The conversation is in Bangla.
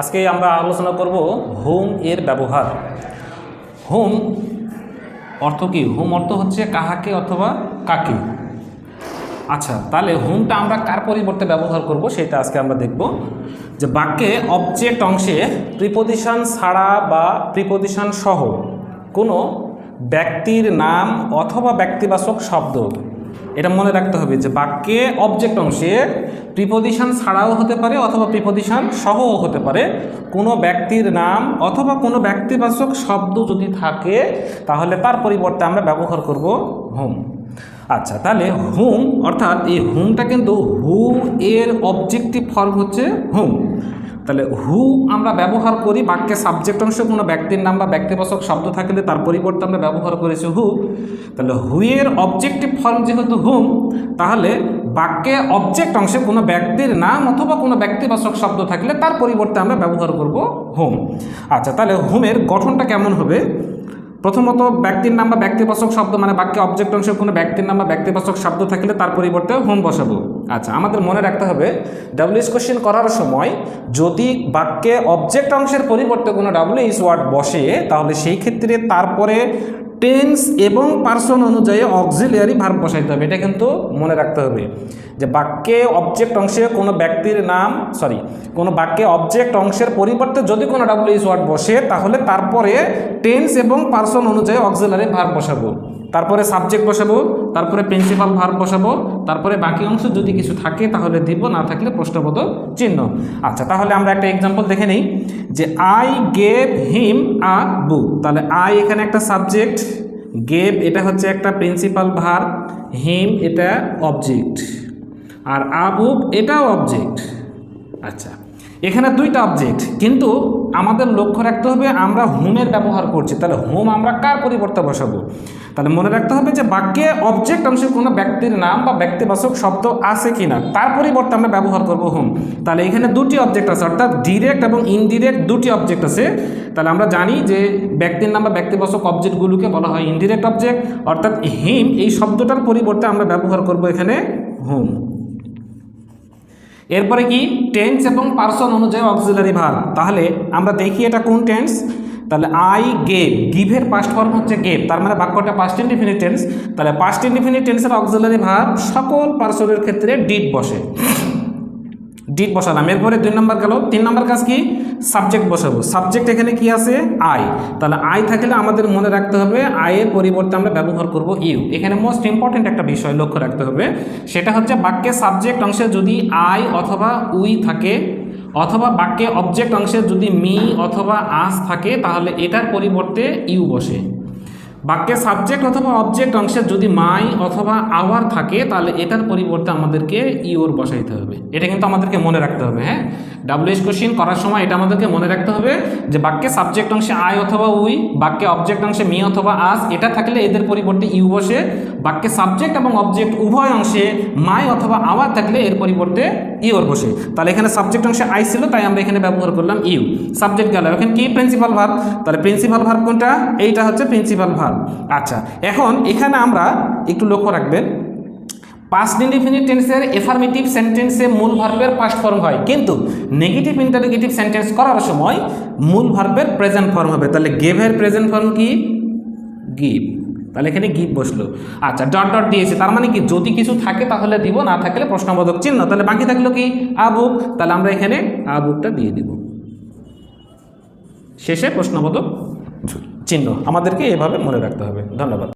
আজকে আমরা আলোচনা করব হুম এর ব্যবহার। হুম অর্থ কি? হুম অর্থ হচ্ছে কাহাকে অথবা কাকে। আচ্ছা, তাহলে হুমটা আমরা কার পরিবর্তে ব্যবহার করব সেটা আজকে আমরা দেখব। যে বাক্যে অবজেক্ট অংশে প্রিপোজিশন ছাড়া বা প্রিপোজিশন সহ কোনো ব্যক্তির নাম অথবা ব্যক্তিবাচক শব্দ, এটা মনে রাখতে হবে যে বাক্যে অবজেক্ট অংশে প্রিপোজিশন ছাড়াও হতে পারে অথবা প্রিপোজিশন সহও হতে পারে, কোনো ব্যক্তির নাম অথবা কোনো ব্যক্তিবাচক শব্দ যদি থাকে তাহলে তার পরিবর্তে আমরা ব্যবহার করব হুম। আচ্ছা, তাহলে হুম অর্থাৎ এই হুমটা কিন্তু হু এর অবজেক্টিভ ফর্ম হচ্ছে হুম। তাহলে হু আমরা ব্যবহার করি বাক্যে সাবজেক্ট অংশে কোনো ব্যক্তির নাম বা ব্যক্তিবাচক শব্দ থাকলে তার পরিবর্তে আমরা ব্যবহার করেছি হু। তাহলে হু এর অবজেক্টিভ ফর্ম যেহেতু হুম, তাহলে বাক্যে অবজেক্ট অংশে কোনো ব্যক্তির নাম অথবা কোনো ব্যক্তিবাচক শব্দ থাকলে তার পরিবর্তে আমরা ব্যবহার করব হুম। আচ্ছা, তাহলে হুমের গঠনটা কেমন হবে? প্রথমত ব্যক্তির নাম বা ব্যক্তিবাচক শব্দ, মানে বাক্যে অবজেক্ট অংশে কোনো ব্যক্তির নাম বা ব্যক্তিবাচক শব্দ থাকলে তার পরিবর্তে হুম বসাবো। আচ্ছা, আমাদের মনে রাখতে হবে ডাব্লিউএইচ কোশ্চেন করার সময় যদি বাক্যে অবজেক্ট অংশের পরিবর্তে কোনো ডাব্লিউএইচ ওয়ার্ড বসে তাহলে সেই ক্ষেত্রে তারপরে টেন্স এবং পার্সন অনুযায়ী অক্সিলিয়ারি ভার্ব বসাইতে হবে। এটা কিন্তু মনে রাখতে হবে যে বাক্যে অবজেক্ট অংশে কোনো ব্যক্তির নাম কোনো বাক্যে অবজেক্ট অংশের পরিবর্তে যদি কোনো ডাব্লিউএইচ ওয়ার্ড বসে তাহলে তারপরে টেন্স এবং পার্সন অনুযায়ী অক্সিলিয়ারি ভার্ব বসাবো, তারপরে সাবজেক্ট বসাবো, তারপরে প্রিন্সিপাল ভার্ব বসাবো, তারপরে বাকি অংশ যদি কিছু থাকে তাহলে দিব, না থাকলে প্রশ্নবোধক চিহ্ন। আচ্ছা, তাহলে আমরা একটা এক্সাম্পল দেখে নিই যে আই গেভ হিম আ বুক। তাহলে আই এখানে একটা সাবজেক্ট, গেভ এটা হচ্ছে একটা প্রিন্সিপাল ভার্ব, হিম এটা অবজেক্ট, আর আ বুক এটাও অবজেক্ট। আচ্ছা, এখানে দুইটা অবজেক্ট, কিন্তু আমাদের লক্ষ্য রাখতে হবে আমরা হুমের ব্যবহার করছি। তাহলে হুম আমরা কার পরিবর্তে বসাবো? তাহলে মনে রাখতে হবে যে বাক্যে অবজেক্ট অংশে কোনো ব্যক্তির নাম বা ব্যক্তিবাচক শব্দ আছে কিনা তার পরিবর্তে আমরা ব্যবহার করব হুম। তাহলে এখানে দুটি অবজেক্ট আছে, অর্থাৎ ডিরেক্ট এবং ইনডিরেক্ট দুটি অবজেক্ট আছে। তাহলে আমরা জানি যে ব্যক্তির নাম বা ব্যক্তিবাচক অবজেক্টগুলোকে বলা হয় ইনডিরেক্ট অবজেক্ট, অর্থাৎ হিম এই শব্দটার পরিবর্তে আমরা ব্যবহার করব এখানে হুম। এরপরে কি? টেন্স এবং পার্সন অনুযায়ী অক্সিলারি ভার্ব। তাহলে আমরা দেখি এটা কোন টেন্স। তাহলে আই গেভ, গিভের পাস্ট ফর্ম হচ্ছে গেভ, তার মানে বাক্যটা পাস্ট ইনডিফিনিট টেন্স। তাহলে পাস্ট ইনডিফিনিট টেন্সের অক্সিলারি ভার্ব সকল পার্সনের ক্ষেত্রে ডিড বসে, ডিড বসালাম। এরপরে 2 নম্বর গেল। 3 নম্বর কাজ কি? সাবজেক্ট বসাবো। সাবজেক্ট এখানে কি আছে? আই। তাহলে আই থাকলে আমাদের মনে রাখতে হবে আয়ের পরিবর্তে আমরা ব্যবহার করব ইউ। এখানে মোস্ট ইম্পর্টেন্ট একটা বিষয় লক্ষ্য রাখতে হবে, সেটা হচ্ছে বাক্যে সাবজেক্ট অংশে যদি আই অথবা উই থাকে, অথবা বাক্যে অবজেক্ট অংশে যদি মি অথবা আস থাকে তাহলে এটার পরিবর্তে ইউ বসে। বাক্যে সাবজেক্ট অথবা অবজেক্ট অংশে যদি মাই অথবা আওয়ার থাকে তাহলে এটার পরিবর্তে আমাদেরকে ইউর বসাইতে হবে। এটা কিন্তু আমাদেরকে মনে রাখতে হবে। হ্যাঁ, ডাব্লিউএইচ কোশ্চেন করার সময় এটা আমাদেরকে মনে রাখতে হবে যে বাক্যে সাবজেক্ট অংশে আই অথবা উই, বাক্যে অবজেক্ট অংশে মি অথবা আস এটা থাকলে এদের পরিবর্তে ইউ বসে। বাক্যে সাবজেক্ট এবং অবজেক্ট উভয় অংশে মাই অথবা আওয়ার থাকলে এর পরিবর্তে ইউর বসে। তাহলে এখানে সাবজেক্ট অংশে আই ছিল তাই আমরা এখানে ব্যবহার করলাম ইউ। সাবজেক্ট গেল, এখন কি? Principal verb. তাহলে প্রিন্সিপাল ভার্ব কোনটা? এইটা হচ্ছে প্রিন্সিপাল ভার্ব। আচ্ছা, এখন এখানে আমরা একটু লক্ষ্য রাখবেন পাস্ট ইনডিফিনিট টেন্সের এফার্মেটিভ সেন্টেন্সে মূল ভার্বের পাস্ট ফর্ম হয়, কিন্তু নেগেটিভ ইন্টারোগেটিভ সেন্টেন্স করার সময় মূল ভার্বের প্রেজেন্ট ফর্ম হবে। তাহলে গেভের প্রেজেন্ট ফর্ম কি? গিভ। তাহলে এখানে গিভ বসলো। আচ্ছা, ডট ডট দিয়েছে, তার মানে কি যদি কিছু থাকে তাহলে দিব, না থাকলে প্রশ্নবোধক চিহ্ন। তাহলে বাকি থাকলো কি? আ বুক। তাহলে আমরা এখানে আ বুকটা দিয়ে দিব, শেষে প্রশ্নবোধক চিহ্ন। আমাদেরকে এভাবে মনে রাখতে হবে। ধন্যবাদ।